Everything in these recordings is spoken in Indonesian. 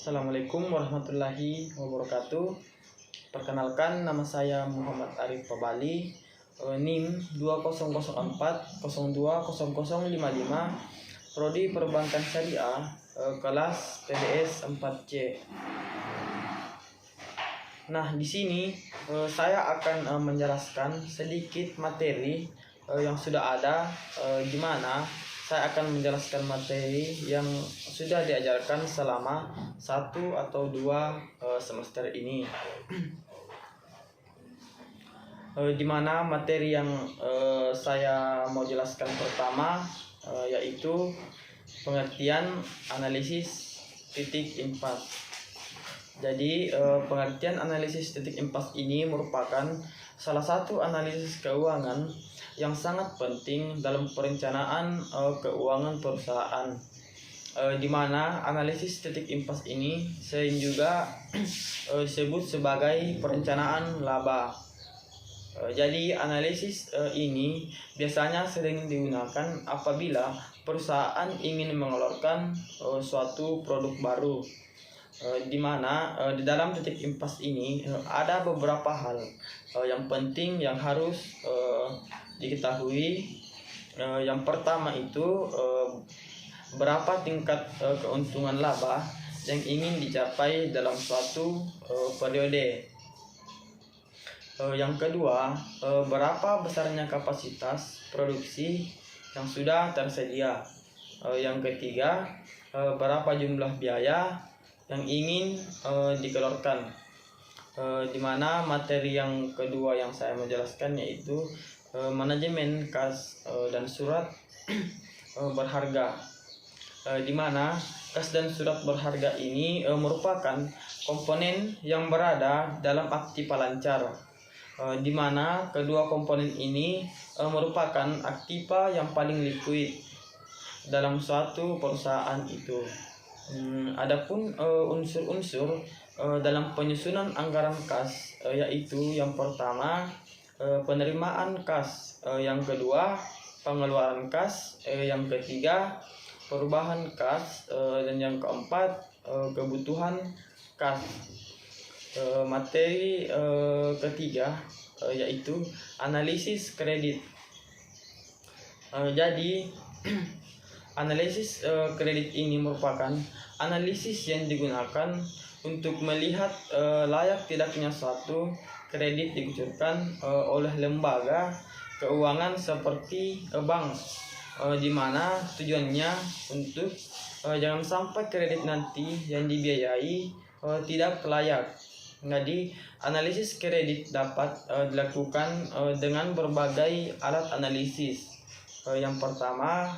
Assalamualaikum warahmatullahi wabarakatuh. Perkenalkan, nama saya Muhammad Arif Pabali, NIM 2004020055, Prodi Perbankan Syariah, kelas PBS 4C. Nah, di sini saya akan menjelaskan sedikit materi yang sudah ada, di mana saya akan menjelaskan materi yang sudah diajarkan selama 1 atau 2 semester ini. Di mana materi yang saya mau jelaskan pertama yaitu pengertian analisis titik impas. Jadi pengertian analisis titik impas ini merupakan salah satu analisis keuangan yang sangat penting dalam perencanaan keuangan perusahaan, di mana analisis titik impas ini sering juga disebut sebagai perencanaan laba. Jadi analisis ini biasanya sering digunakan apabila perusahaan ingin mengeluarkan suatu produk baru, di mana di dalam titik impas ini ada beberapa hal yang penting yang harus diketahui. Yang pertama itu berapa tingkat keuntungan laba yang ingin dicapai dalam suatu periode. Yang kedua, berapa besarnya kapasitas produksi yang sudah tersedia. Yang ketiga, berapa jumlah biaya yang ingin dikeluarkan. Di mana materi yang kedua yang saya menjelaskan yaitu manajemen kas dan surat berharga, di mana kas dan surat berharga ini merupakan komponen yang berada dalam aktiva lancar, di mana kedua komponen ini merupakan aktiva yang paling likuid dalam suatu perusahaan itu. Adapun unsur-unsur dalam penyusunan anggaran kas yaitu yang pertama penerimaan kas, yang kedua pengeluaran kas, yang ketiga perubahan kas, dan yang keempat kebutuhan kas. Materi ketiga yaitu analisis kredit. Jadi analisis kredit ini merupakan analisis yang digunakan untuk melihat layak tidaknya suatu kredit dikucurkan oleh lembaga keuangan seperti bank, di mana tujuannya untuk jangan sampai kredit nanti yang dibiayai tidak layak. Jadi analisis kredit dapat dilakukan dengan berbagai alat analisis. Yang pertama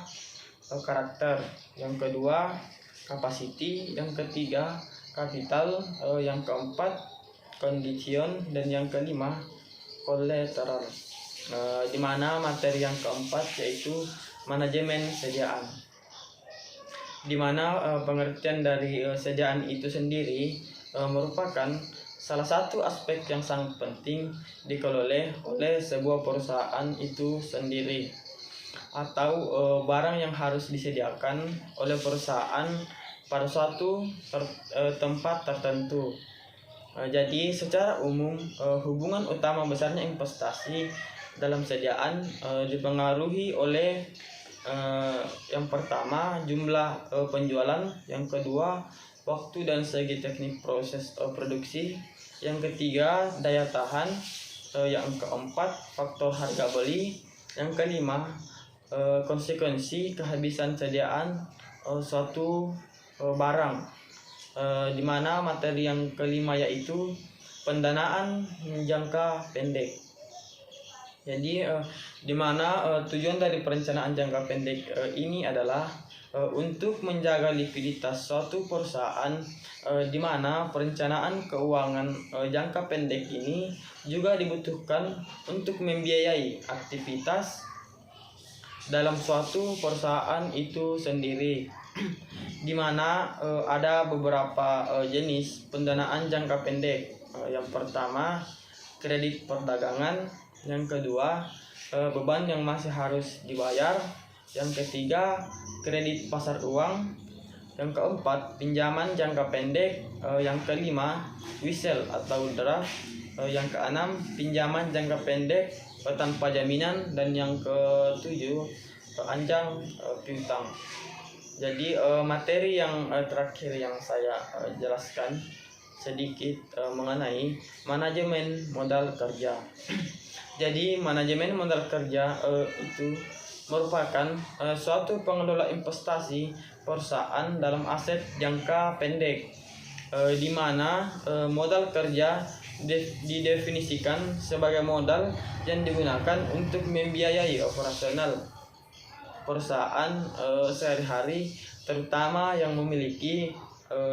karakter, yang kedua capacity, yang ketiga kapital, yang keempat condition, dan yang kelima collateral. Di mana materi yang keempat yaitu manajemen sediaan, di mana pengertian dari sediaan itu sendiri merupakan salah satu aspek yang sangat penting dikelola oleh sebuah perusahaan itu sendiri, atau barang yang harus disediakan oleh perusahaan pada suatu tempat tertentu. Jadi secara umum hubungan utama besarnya investasi dalam sediaan dipengaruhi oleh yang pertama jumlah penjualan, yang kedua waktu dan segi teknik proses produksi, yang ketiga daya tahan, yang keempat faktor harga beli, yang kelima konsekuensi kehabisan sediaan suatu barang, di mana materi yang kelima yaitu pendanaan jangka pendek. Jadi di mana tujuan dari perencanaan jangka pendek ini adalah untuk menjaga likuiditas suatu perusahaan, di mana perencanaan keuangan jangka pendek ini juga dibutuhkan untuk membiayai aktivitas dalam suatu perusahaan itu sendiri, di mana ada beberapa jenis pendanaan jangka pendek. Yang pertama kredit perdagangan, yang kedua beban yang masih harus dibayar, yang ketiga kredit pasar uang, Yang keempat, pinjaman jangka pendek. Yang kelima, whistle atau draft. Yang keenam, pinjaman jangka pendek tanpa jaminan. Dan yang ketujuh, anjang piutang. Jadi materi yang terakhir yang saya jelaskan sedikit mengenai manajemen modal kerja. Jadi manajemen modal kerja itu merupakan suatu pengelola investasi perusahaan dalam aset jangka pendek, di mana modal kerja didefinisikan sebagai modal yang digunakan untuk membiayai operasional perusahaan sehari-hari, terutama yang memiliki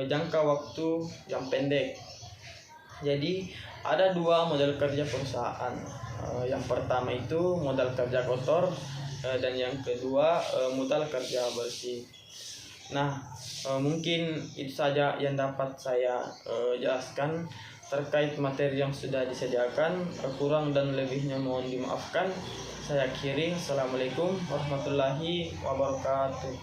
jangka waktu yang pendek. Jadi ada dua modal kerja perusahaan. Yang pertama itu modal kerja kotor, dan yang kedua modal kerja bersih. Nah, mungkin itu saja yang dapat saya jelaskan terkait materi yang sudah disediakan. Kurang dan lebihnya mohon dimaafkan. Saya akhiri. Assalamualaikum warahmatullahi wabarakatuh.